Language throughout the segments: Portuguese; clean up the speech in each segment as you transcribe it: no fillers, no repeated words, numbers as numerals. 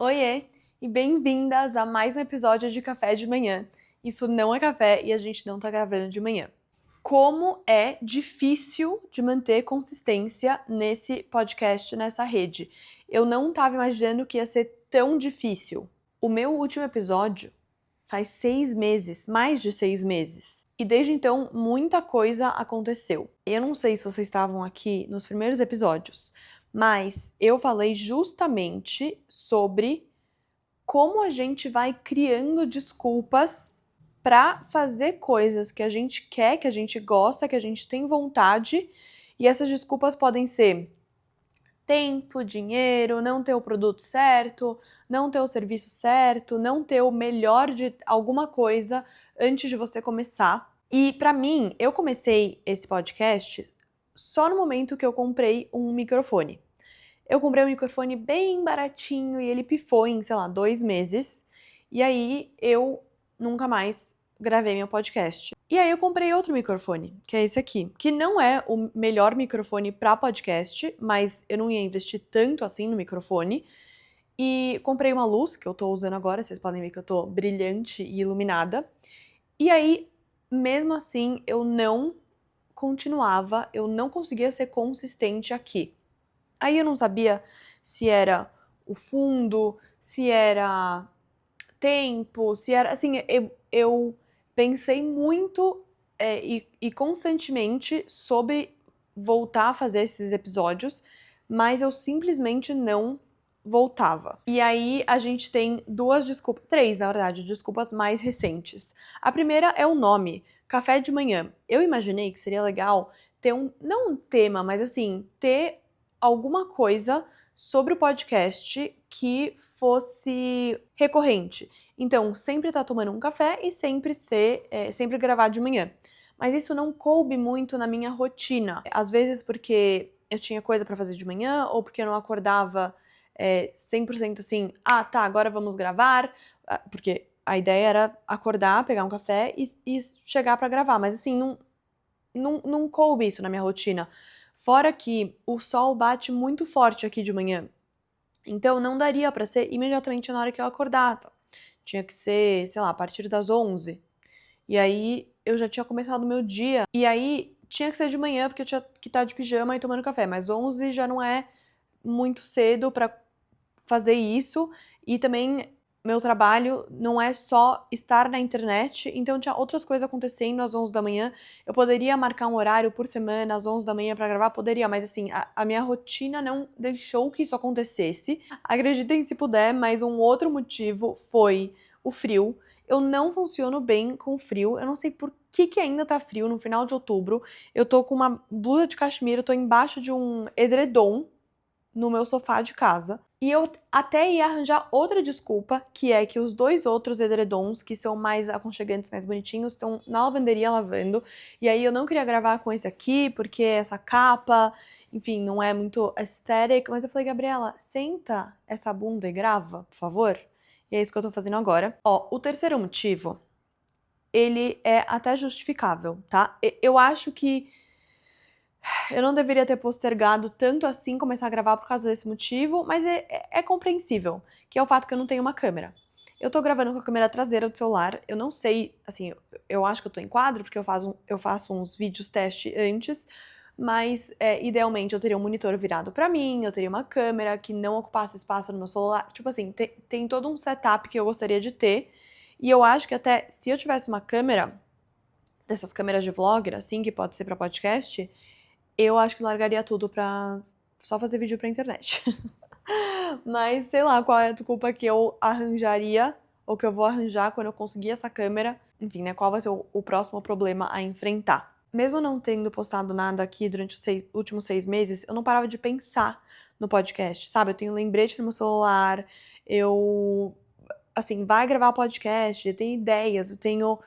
Oiê e bem-vindas a mais um episódio de Café de Manhã. Isso não é café e a gente não tá gravando de manhã. Como é difícil de manter consistência nesse podcast, nessa rede. Eu não tava imaginando que ia ser tão difícil. O meu último episódio faz 6 meses, mais de 6 meses. E desde então, muita coisa aconteceu. Eu não sei se vocês estavam aqui nos primeiros episódios, mas eu falei justamente sobre como a gente vai criando desculpas para fazer coisas que a gente quer, que a gente gosta, que a gente tem vontade, e essas desculpas podem ser tempo, dinheiro, não ter o produto certo, não ter o serviço certo, não ter o melhor de alguma coisa antes de você começar. E para mim, eu comecei esse podcast só no momento que eu comprei um microfone. Eu comprei um microfone bem baratinho e ele pifou em, sei lá, 2 meses. E aí eu nunca mais gravei meu podcast. E aí eu comprei outro microfone, que é esse aqui, que não é o melhor microfone para podcast, mas eu não ia investir tanto assim no microfone. E comprei uma luz que eu tô usando agora, vocês podem ver que eu tô brilhante e iluminada. E aí, mesmo assim, eu não continuava, eu não conseguia ser consistente aqui. Aí eu não sabia se era o fundo, se era tempo, se era. Assim, eu pensei muito e constantemente sobre voltar a fazer esses episódios, mas eu simplesmente não voltava. E aí a gente tem duas desculpas, três, na verdade, desculpas mais recentes. A primeira é o nome, Café de Manhã. Eu imaginei que seria legal ter não um tema, mas assim, ter alguma coisa sobre o podcast que fosse recorrente. Então, sempre estar tomando um café e sempre gravar de manhã. Mas isso não coube muito na minha rotina. Às vezes porque eu tinha coisa para fazer de manhã ou porque eu não acordava 100% assim, tá, agora vamos gravar, porque a ideia era acordar, pegar um café e chegar para gravar, mas assim, não coube isso na minha rotina. Fora que o sol bate muito forte aqui de manhã, então não daria para ser imediatamente na hora que eu acordava. Tinha que ser, sei lá, a partir das 11. E aí eu já tinha começado o meu dia. E aí tinha que ser de manhã porque eu tinha que estar de pijama e tomando café, mas 11 já não é muito cedo para fazer isso. E também meu trabalho não é só estar na internet, então tinha outras coisas acontecendo às 11 da manhã. Eu poderia marcar um horário por semana às 11 da manhã para gravar, poderia, mas assim, a minha rotina não deixou que isso acontecesse. Acreditem se puder, mas um outro motivo foi o frio. Eu não funciono bem com frio, eu não sei por que ainda tá frio no final de outubro. Eu tô com uma blusa de cachemira, eu tô embaixo de um edredom no meu sofá de casa. E eu até ia arranjar outra desculpa, que é que os dois outros edredons, que são mais aconchegantes, mais bonitinhos, estão na lavanderia lavando. E aí eu não queria gravar com esse aqui, porque essa capa, enfim, não é muito aesthetic. Mas eu falei, Gabriela, senta essa bunda e grava, por favor. E é isso que eu tô fazendo agora. Ó, o terceiro motivo, ele é até justificável, tá? Eu acho que eu não deveria ter postergado tanto assim começar a gravar por causa desse motivo, mas é compreensível, que é o fato que eu não tenho uma câmera. Eu tô gravando com a câmera traseira do celular, eu não sei, assim, eu acho que eu tô em quadro, porque eu faço uns vídeos teste antes, mas idealmente eu teria um monitor virado pra mim, eu teria uma câmera que não ocupasse espaço no meu celular. Tipo assim, tem todo um setup que eu gostaria de ter, e eu acho que até se eu tivesse uma câmera, dessas câmeras de vlogger, assim, que pode ser pra podcast, eu acho que largaria tudo pra só fazer vídeo pra internet. Mas sei lá qual é a desculpa que eu arranjaria, ou que eu vou arranjar quando eu conseguir essa câmera. Enfim, né, qual vai ser o próximo problema a enfrentar. Mesmo não tendo postado nada aqui durante os últimos 6 meses, eu não parava de pensar no podcast, sabe? Eu tenho lembrete no meu celular, eu, assim, vai gravar podcast, eu tenho ideias, eu tenho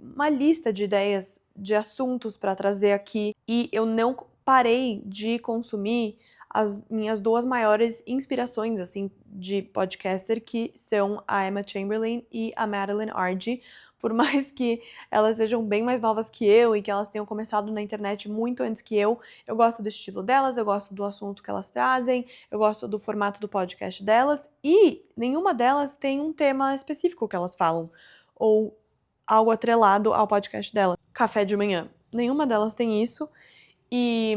uma lista de ideias, de assuntos pra trazer aqui, e eu não parei de consumir as minhas duas maiores inspirações, assim, de podcaster, que são a Emma Chamberlain e a Madeline Argy. Por mais que elas sejam bem mais novas que eu e que elas tenham começado na internet muito antes que eu gosto do estilo delas, eu gosto do assunto que elas trazem, eu gosto do formato do podcast delas, e nenhuma delas tem um tema específico que elas falam, ou algo atrelado ao podcast dela. Café de manhã. Nenhuma delas tem isso, e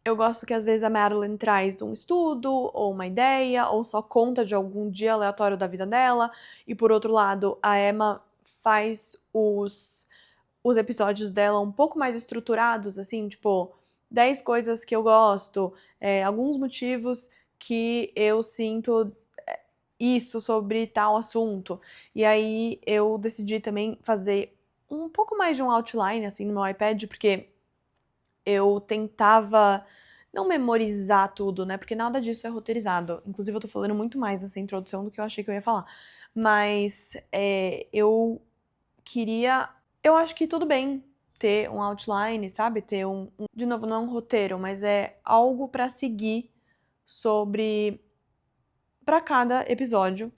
eu gosto que às vezes a Madeline traz um estudo, ou uma ideia, ou só conta de algum dia aleatório da vida dela, e por outro lado, a Emma faz os episódios dela um pouco mais estruturados, assim, tipo, 10 coisas que eu gosto, alguns motivos que eu sinto isso sobre tal assunto. E aí eu decidi também fazer um pouco mais de um outline, assim, no meu iPad, porque eu tentava não memorizar tudo, né? Porque nada disso é roteirizado. Inclusive, eu tô falando muito mais nessa introdução do que eu achei que eu ia falar. Mas eu queria. Eu acho que tudo bem ter um outline, sabe? Ter de novo, não é um roteiro, mas é algo pra seguir sobre. Pra cada episódio.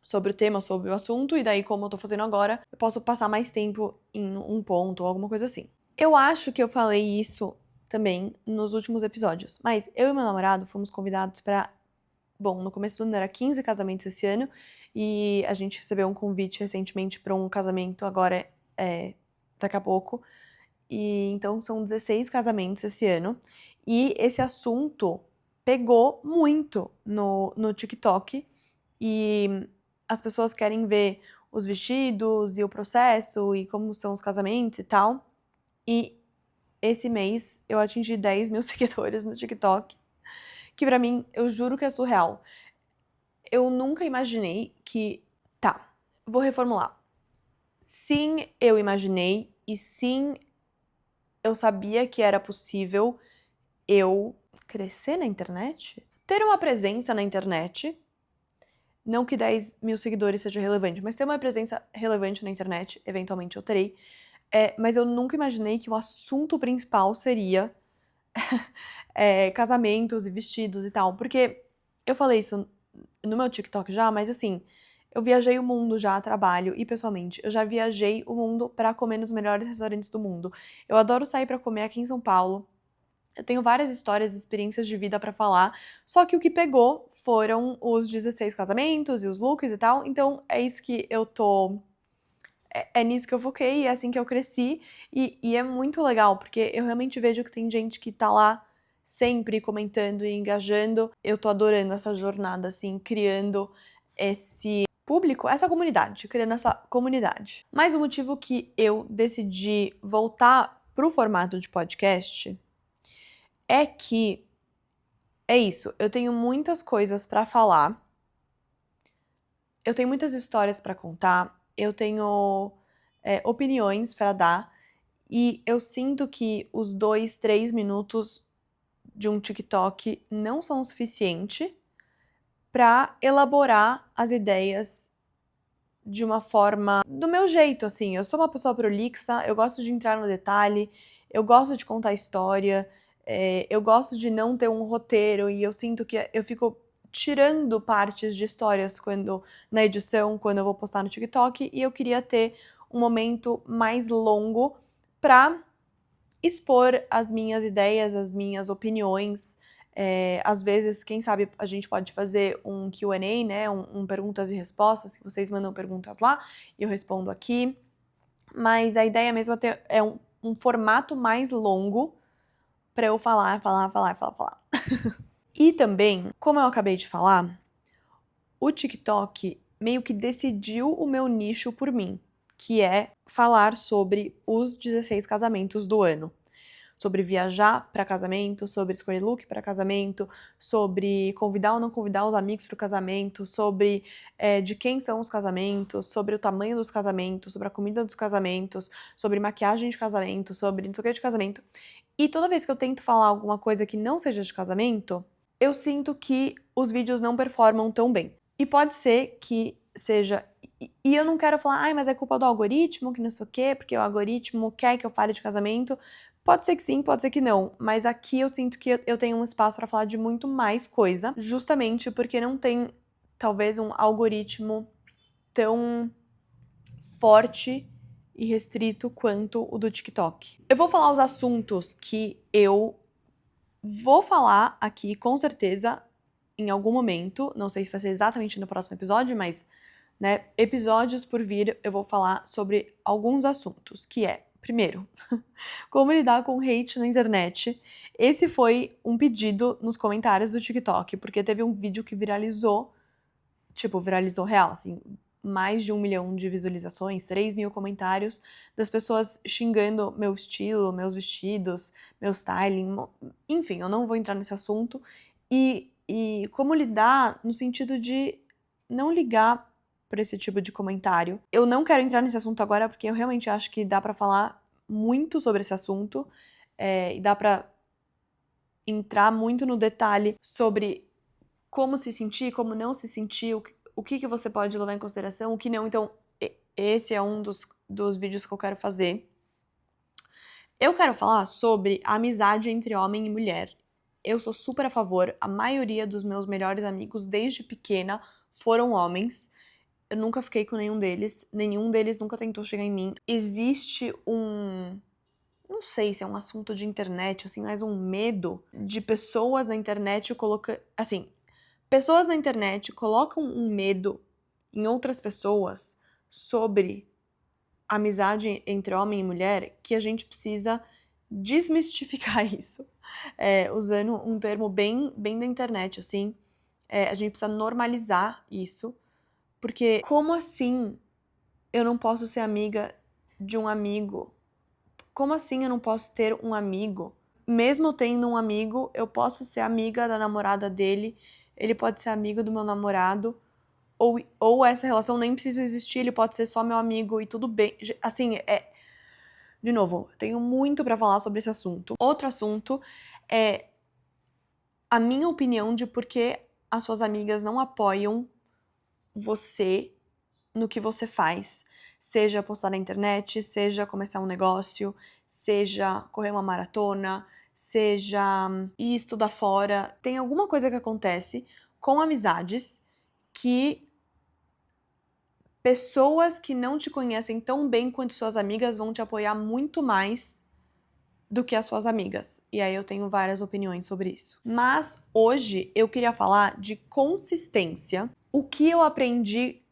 Sobre o tema, sobre o assunto, e daí, como eu tô fazendo agora, eu posso passar mais tempo em um ponto ou alguma coisa assim. Eu acho que eu falei isso também nos últimos episódios, mas eu e meu namorado fomos convidados pra. Bom, no começo do ano era 15 casamentos esse ano, e a gente recebeu um convite recentemente pra um casamento agora, daqui a pouco, e então são 16 casamentos esse ano, e esse assunto pegou muito no TikTok, e as pessoas querem ver os vestidos e o processo e como são os casamentos e tal. E esse mês eu atingi 10 mil seguidores no TikTok, que pra mim, eu juro que é surreal. Eu nunca imaginei que... Tá, vou reformular. Sim, eu imaginei, e sim, eu sabia que era possível eu crescer na internet, ter uma presença na internet. Não que 10 mil seguidores seja relevante, mas ter uma presença relevante na internet, eventualmente eu terei. Mas eu nunca imaginei que o assunto principal seria casamentos e vestidos e tal. Porque eu falei isso no meu TikTok já, mas assim, eu viajei o mundo já a trabalho e pessoalmente. Eu já viajei o mundo pra comer nos melhores restaurantes do mundo. Eu adoro sair pra comer aqui em São Paulo. Eu tenho várias histórias e experiências de vida pra falar, só que o que pegou foram os 16 casamentos e os looks e tal, então é isso que eu tô... É nisso que eu foquei, é assim que eu cresci, e é muito legal, porque eu realmente vejo que tem gente que tá lá sempre comentando e engajando. Eu tô adorando essa jornada, assim, criando esse público, essa comunidade, criando essa comunidade. Mas o motivo que eu decidi voltar pro formato de podcast é que é isso, eu tenho muitas coisas pra falar, eu tenho muitas histórias pra contar, eu tenho opiniões pra dar, e eu sinto que os 2, 3 minutos de um TikTok não são o suficiente pra elaborar as ideias de uma forma do meu jeito, assim. Eu sou uma pessoa prolixa, eu gosto de entrar no detalhe, eu gosto de contar história, eu gosto de não ter um roteiro, e eu sinto que eu fico tirando partes de histórias na edição, quando eu vou postar no TikTok, e eu queria ter um momento mais longo pra expor as minhas ideias, as minhas opiniões. Às vezes, quem sabe, a gente pode fazer um Q&A, né, um perguntas e respostas, que vocês mandam perguntas lá e eu respondo aqui. Mas a ideia mesmo é um formato mais longo pra eu falar. E também, como eu acabei de falar, o TikTok meio que decidiu o meu nicho por mim, que é falar sobre os 16 casamentos do ano. Sobre viajar para casamento, sobre escolher look para casamento, sobre convidar ou não convidar os amigos para o casamento, sobre de quem são os casamentos, sobre o tamanho dos casamentos, sobre a comida dos casamentos, sobre maquiagem de casamento, sobre não sei o que de casamento. E toda vez que eu tento falar alguma coisa que não seja de casamento, eu sinto que os vídeos não performam tão bem. E pode ser que seja... E eu não quero falar, ai, mas é culpa do algoritmo, que não sei o quê, porque o algoritmo quer que eu fale de casamento, Pode ser que sim, pode ser que não, mas aqui eu sinto que eu tenho um espaço para falar de muito mais coisa, justamente porque não tem, talvez, um algoritmo tão forte e restrito quanto o do TikTok. Eu vou falar os assuntos que eu vou falar aqui, com certeza, em algum momento, não sei se vai ser exatamente no próximo episódio, mas, né, episódios por vir, eu vou falar sobre alguns assuntos, que é, primeiro, como lidar com hate na internet. Esse foi um pedido nos comentários do TikTok, porque teve um vídeo que viralizou, tipo, viralizou real, assim, mais de 1 milhão de visualizações, 3 mil comentários das pessoas xingando meu estilo, meus vestidos, meu styling, enfim, eu não vou entrar nesse assunto. E como lidar no sentido de não ligar pra esse tipo de comentário. Eu não quero entrar nesse assunto agora porque eu realmente acho que dá pra falar muito sobre esse assunto, e dá pra entrar muito no detalhe sobre como se sentir, como não se sentir, o que você pode levar em consideração, o que não. Então, esse é um dos vídeos que eu quero fazer. Eu quero falar sobre a amizade entre homem e mulher. Eu sou super a favor, a maioria dos meus melhores amigos desde pequena foram homens. Eu nunca fiquei com nenhum deles nunca tentou chegar em mim. Existe não sei se é um assunto de internet, assim, mas um medo de pessoas na internet pessoas na internet colocam um medo em outras pessoas sobre amizade entre homem e mulher que a gente precisa desmistificar isso. Usando um termo bem da internet, assim, a gente precisa normalizar isso, porque como assim eu não posso ser amiga de um amigo? Como assim eu não posso ter um amigo? Mesmo tendo um amigo, eu posso ser amiga da namorada dele, ele pode ser amigo do meu namorado, ou essa relação nem precisa existir, ele pode ser só meu amigo e tudo bem. Assim, de novo, tenho muito pra falar sobre esse assunto. Outro assunto é a minha opinião de por que as suas amigas não apoiam você no que você faz. Seja postar na internet, seja começar um negócio, seja correr uma maratona, seja ir estudar fora. Tem alguma coisa que acontece com amizades que pessoas que não te conhecem tão bem quanto suas amigas vão te apoiar muito mais do que as suas amigas. E aí eu tenho várias opiniões sobre isso. Mas hoje eu queria falar de consistência. O que eu aprendi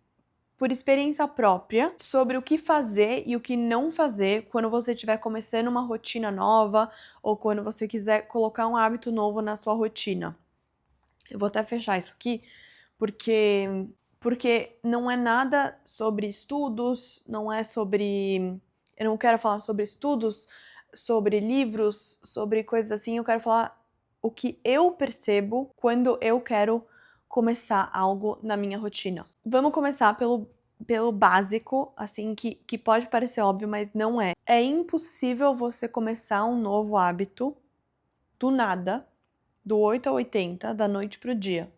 por experiência própria sobre o que fazer e o que não fazer quando você estiver começando uma rotina nova ou quando você quiser colocar um hábito novo na sua rotina. Eu vou até fechar isso aqui porque não é nada sobre estudos, não é sobre... Eu não quero falar sobre estudos, sobre livros, sobre coisas assim. Eu quero falar o que eu percebo quando eu quero começar algo na minha rotina. Vamos começar pelo básico, assim, que pode parecer óbvio, mas não é. É impossível você começar um novo hábito do nada, do 8 ao 80, da noite pro dia.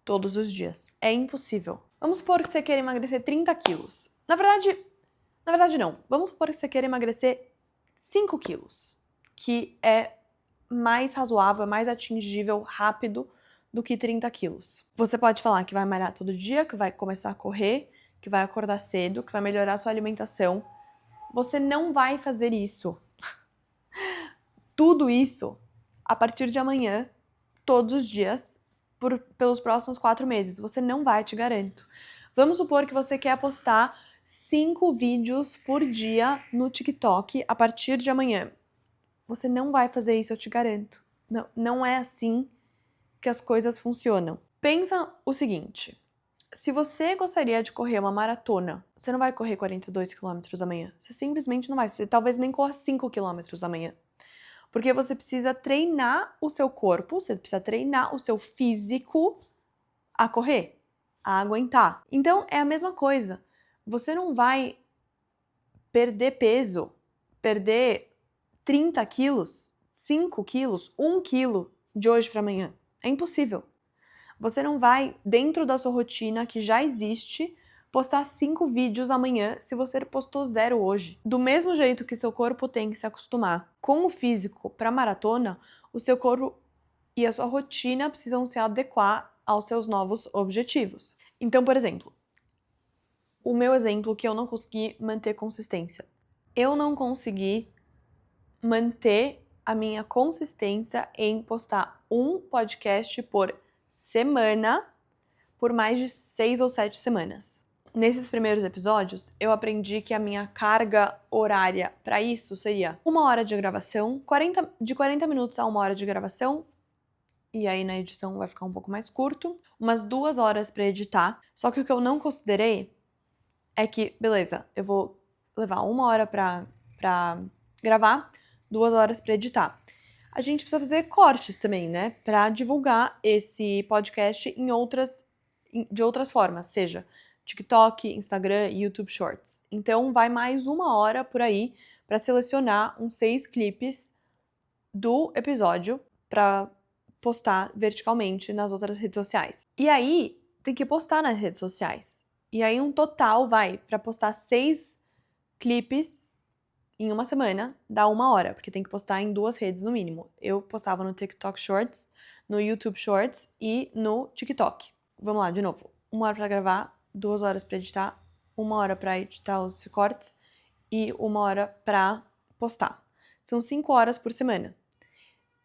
Todos os dias. É impossível. Vamos supor que você queira emagrecer 30 quilos. Na verdade não. Vamos supor que você queira emagrecer 5 quilos, que é mais razoável, mais atingível, rápido do que 30 quilos. Você pode falar que vai malhar todo dia, que vai começar a correr, que vai acordar cedo, que vai melhorar a sua alimentação. Você não vai fazer isso. Tudo isso a partir de amanhã, todos os dias, pelos próximos 4 meses. Você não vai, te garanto. Vamos supor que você quer postar 5 vídeos por dia no TikTok a partir de amanhã. Você não vai fazer isso, eu te garanto. Não é assim que as coisas funcionam. Pensa o seguinte, se você gostaria de correr uma maratona, você não vai correr 42 quilômetros amanhã. Você simplesmente não vai. Você talvez nem corra 5 quilômetros amanhã. Porque você precisa treinar o seu corpo, você precisa treinar o seu físico a correr, a aguentar. Então, é a mesma coisa. Você não vai perder peso, perder 30 quilos, 5 quilos, 1 quilo de hoje para amanhã. É impossível. Você não vai, dentro da sua rotina que já existe, postar 5 vídeos amanhã se você postou 0 hoje. Do mesmo jeito que seu corpo tem que se acostumar com o físico para maratona, o seu corpo e a sua rotina precisam se adequar aos seus novos objetivos. Então, por exemplo, o meu exemplo que eu não consegui manter consistência. Eu não consegui manter a minha consistência em postar um podcast por semana por mais de 6 ou 7 semanas. Nesses primeiros episódios, eu aprendi que a minha carga horária para isso seria 1 hora de gravação, de 40 minutos a 1 hora de gravação, e aí na edição vai ficar um pouco mais curto, umas 2 horas para editar. Só que o que eu não considerei é que, beleza, eu vou levar 1 hora pra gravar, 2 horas para editar. A gente precisa fazer cortes também, né, para divulgar esse podcast de outras formas, seja TikTok, Instagram e YouTube Shorts. Então vai mais 1 hora por aí para selecionar uns 6 clipes do episódio para postar verticalmente nas outras redes sociais. E aí tem que postar nas redes sociais. E aí um total vai para postar 6 clipes em uma semana, dá 1 hora, porque tem que postar em 2 redes no mínimo. Eu postava no TikTok Shorts, no YouTube Shorts e no TikTok. Vamos lá, de novo. 1 hora para gravar, 2 horas para editar, 1 hora para editar os recortes e 1 hora para postar. São 5 horas por semana.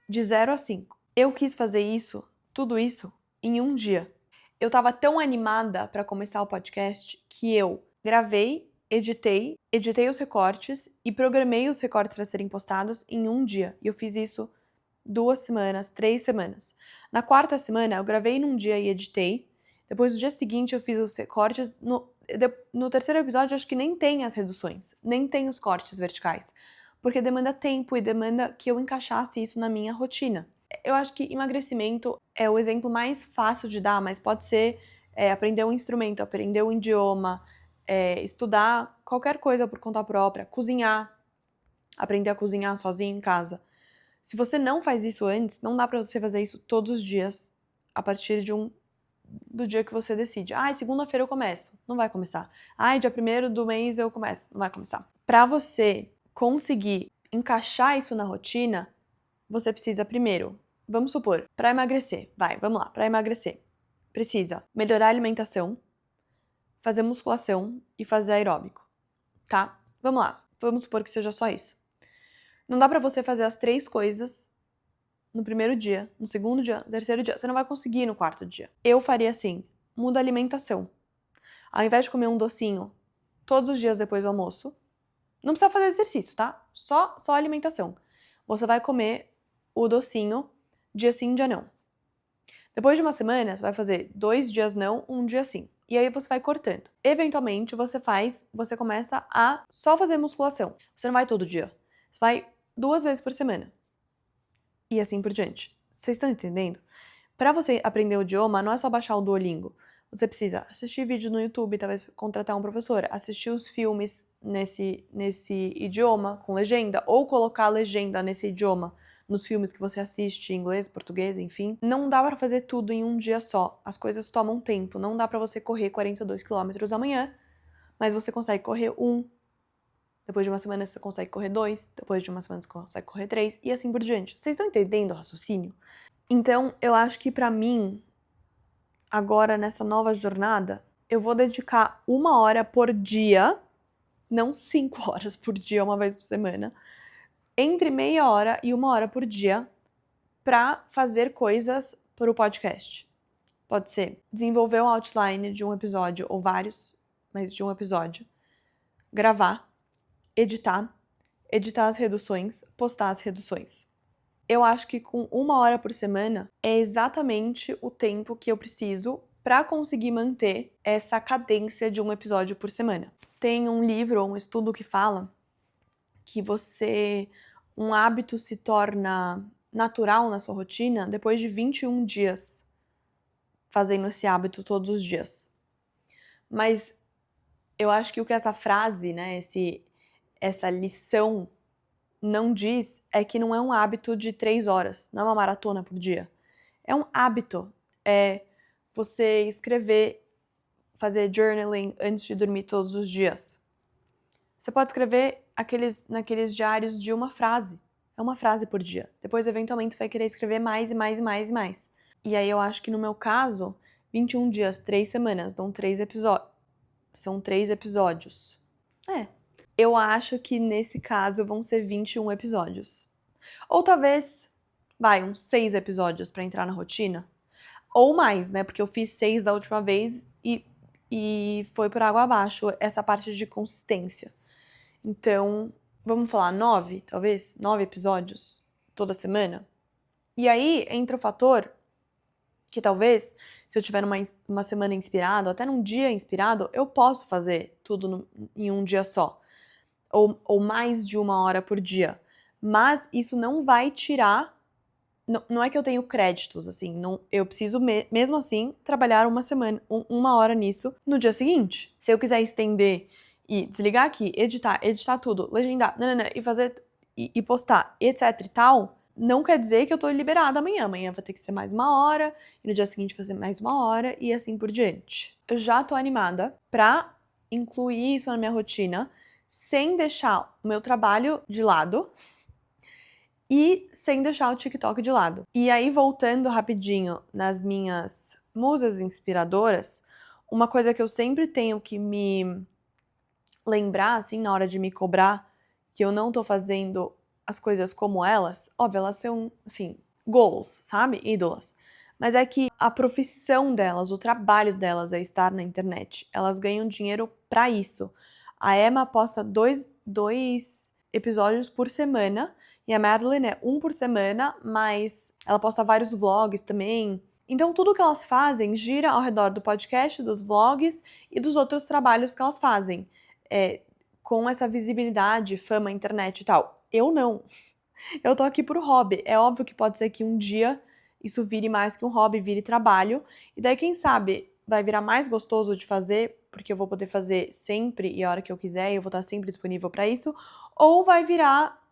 De 0 a 5. Eu quis fazer isso, tudo isso, em um dia. Eu tava tão animada para começar o podcast que eu gravei, editei os recortes e programei os recortes para serem postados em um dia. E eu fiz isso 2 semanas, 3 semanas. Na 4ª semana, eu gravei num dia e editei. Depois, no dia seguinte, eu fiz os recortes. No 3º episódio, acho que nem tem as reduções, nem tem os cortes verticais. Porque demanda tempo e demanda que eu encaixasse isso na minha rotina. Eu acho que emagrecimento é o exemplo mais fácil de dar, mas pode ser aprender um instrumento, aprender um idioma, estudar qualquer coisa por conta própria, cozinhar, aprender a cozinhar sozinho em casa. Se você não faz isso antes, não dá pra você fazer isso todos os dias, a partir do dia que você decide. Segunda-feira eu começo. Não vai começar. Dia 1º do mês eu começo. Não vai começar. Pra você conseguir encaixar isso na rotina, você precisa primeiro, vamos supor, para emagrecer, vamos lá, para emagrecer, precisa melhorar a alimentação, fazer musculação e fazer aeróbico, tá? Vamos lá, vamos supor que seja só isso. Não dá pra você fazer as 3 coisas no primeiro dia, no segundo dia, no terceiro dia, você não vai conseguir no 4º dia. Eu faria assim, muda a alimentação. Ao invés de comer um docinho todos os dias depois do almoço, não precisa fazer exercício, tá? Só alimentação. Você vai comer o docinho dia sim, dia não. Depois de uma semana, você vai fazer 2 dias não, 1 dia sim. E aí você vai cortando. Eventualmente, você começa a só fazer musculação. Você não vai todo dia. Você vai 2 vezes por semana. E assim por diante. Vocês estão entendendo? Para você aprender o idioma, não é só baixar o Duolingo. Você precisa assistir vídeo no YouTube, talvez contratar um professor, assistir os filmes nesse idioma com legenda, ou colocar a legenda nesse idioma nos filmes que você assiste, em inglês, português, enfim. Não dá pra fazer tudo em um dia só. As coisas tomam tempo. Não dá pra você correr 42 quilômetros amanhã, mas você consegue correr 1. Depois de uma semana você consegue correr 2. Depois de uma semana você consegue correr 3. E assim por diante. Vocês estão entendendo o raciocínio? Então, eu acho que pra mim, agora nessa nova jornada, eu vou dedicar 1 hora por dia, não 5 horas por dia, uma vez por semana, entre meia hora e 1 hora por dia para fazer coisas para o podcast. Pode ser desenvolver um outline de um episódio, ou vários, mas de um episódio, gravar, editar as reduções, postar as reduções. Eu acho que com 1 hora por semana é exatamente o tempo que eu preciso para conseguir manter essa cadência de um episódio por semana. Tem um livro ou um estudo que fala que um hábito se torna natural na sua rotina depois de 21 dias fazendo esse hábito todos os dias. Mas eu acho que o que essa frase, né, essa lição não diz é que não é um hábito de 3 horas, não é uma maratona por dia. É um hábito, é você escrever fazer journaling antes de dormir todos os dias. Você pode escrever naqueles diários de uma frase. É uma frase por dia. Depois, eventualmente, você vai querer escrever mais e mais e mais e mais. E aí, eu acho que no meu caso, 21 dias, 3 semanas, dão 3 episódios. São 3 episódios. Eu acho que nesse caso vão ser 21 episódios. Ou talvez, uns 6 episódios pra entrar na rotina. Ou mais, né? Porque eu fiz 6 da última vez e foi por água abaixo essa parte de consistência. Então, vamos falar 9, talvez? 9 episódios toda semana? E aí entra o fator que talvez, se eu tiver numa semana inspirado, até num dia inspirado, eu posso fazer tudo em um dia só. Ou mais de 1 hora por dia. Mas isso não vai tirar. Não é que eu tenho créditos, assim. Não, eu preciso, mesmo assim, trabalhar 1 hora nisso no dia seguinte. Se eu quiser estender e desligar aqui, editar tudo, legendar, e fazer e postar, etc e tal, não quer dizer que eu tô liberada amanhã. Amanhã vai ter que ser mais 1 hora, e no dia seguinte fazer mais 1 hora, e assim por diante. Eu já tô animada pra incluir isso na minha rotina, sem deixar o meu trabalho de lado e sem deixar o TikTok de lado. E aí, voltando rapidinho nas minhas musas inspiradoras, uma coisa que eu sempre tenho que me lembrar, assim, na hora de me cobrar, que eu não tô fazendo as coisas como elas, óbvio, elas são, assim, goals, sabe? Ídolas. Mas é que a profissão delas, o trabalho delas é estar na internet. Elas ganham dinheiro pra isso. A Emma posta dois episódios por semana e a Madeline é 1 por semana, mas ela posta vários vlogs também. Então tudo que elas fazem gira ao redor do podcast, dos vlogs e dos outros trabalhos que elas fazem. Com essa visibilidade, fama, internet e tal. Eu não. Eu tô aqui por hobby. É óbvio que pode ser que um dia isso vire mais que um hobby, vire trabalho. E daí, quem sabe, vai virar mais gostoso de fazer, porque eu vou poder fazer sempre e a hora que eu quiser, e eu vou estar sempre disponível pra isso. Ou vai virar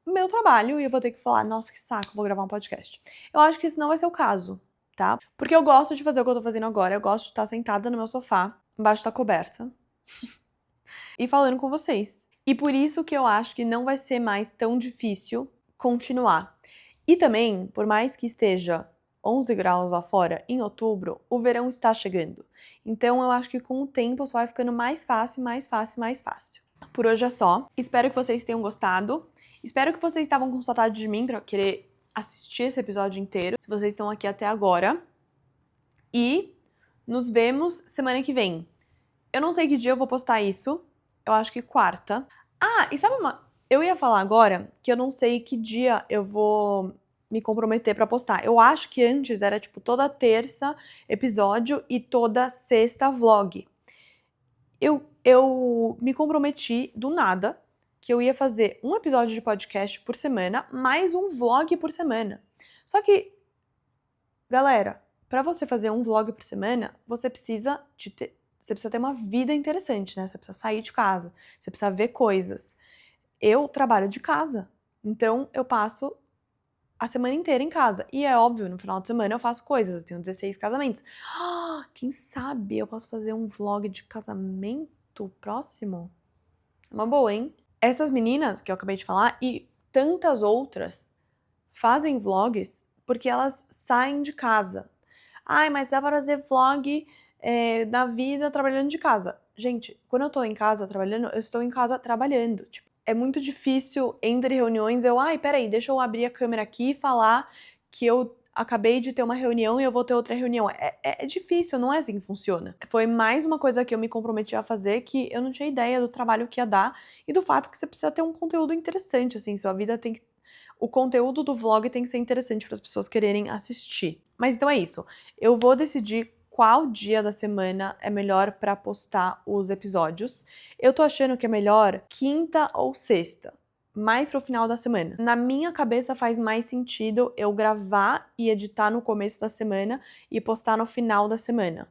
meu trabalho e eu vou ter que falar, nossa, que saco, vou gravar um podcast. Eu acho que isso não vai ser o caso, tá? Porque eu gosto de fazer o que eu tô fazendo agora. Eu gosto de estar sentada no meu sofá, embaixo da coberta, e falando com vocês. E por isso que eu acho que não vai ser mais tão difícil continuar. E também, por mais que esteja 11 graus lá fora em outubro, o verão está chegando. Então eu acho que com o tempo só vai ficando mais fácil, mais fácil, mais fácil. Por hoje é só. Espero que vocês tenham gostado. Espero que vocês estavam com saudade de mim para querer assistir esse episódio inteiro, se vocês estão aqui até agora. E nos vemos semana que vem. Eu não sei que dia eu vou postar isso. Eu acho que quarta. E sabe eu ia falar agora que eu não sei que dia eu vou me comprometer pra postar. Eu acho que antes era tipo toda terça episódio e toda sexta vlog. Eu me comprometi do nada que eu ia fazer um episódio de podcast por semana, mais um vlog por semana. Só que, galera, pra você fazer um vlog por semana, você precisa ter uma vida interessante, né? Você precisa sair de casa, você precisa ver coisas. Eu trabalho de casa, então eu passo a semana inteira em casa. E é óbvio, no final de semana eu faço coisas, eu tenho 16 casamentos. Quem sabe eu posso fazer um vlog de casamento próximo? Uma boa, hein? Essas meninas que eu acabei de falar e tantas outras fazem vlogs porque elas saem de casa. Mas dá pra fazer vlog da vida trabalhando de casa. Gente, quando eu tô em casa trabalhando, eu estou em casa trabalhando. Tipo, é muito difícil entre reuniões peraí, deixa eu abrir a câmera aqui e falar que eu acabei de ter uma reunião e eu vou ter outra reunião. É difícil, não é assim que funciona. Foi mais uma coisa que eu me comprometi a fazer que eu não tinha ideia do trabalho que ia dar e do fato que você precisa ter um conteúdo interessante, assim, sua vida tem que... O conteúdo do vlog tem que ser interessante para as pessoas quererem assistir. Mas então é isso. Eu vou decidir qual dia da semana é melhor para postar os episódios. Eu tô achando que é melhor quinta ou sexta, mais pro final da semana. Na minha cabeça faz mais sentido eu gravar e editar no começo da semana e postar no final da semana.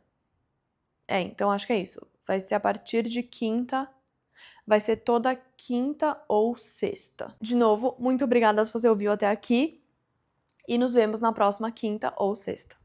Então acho que é isso. Vai ser a partir de quinta, vai ser toda quinta ou sexta. De novo, muito obrigada se você ouviu até aqui e nos vemos na próxima quinta ou sexta.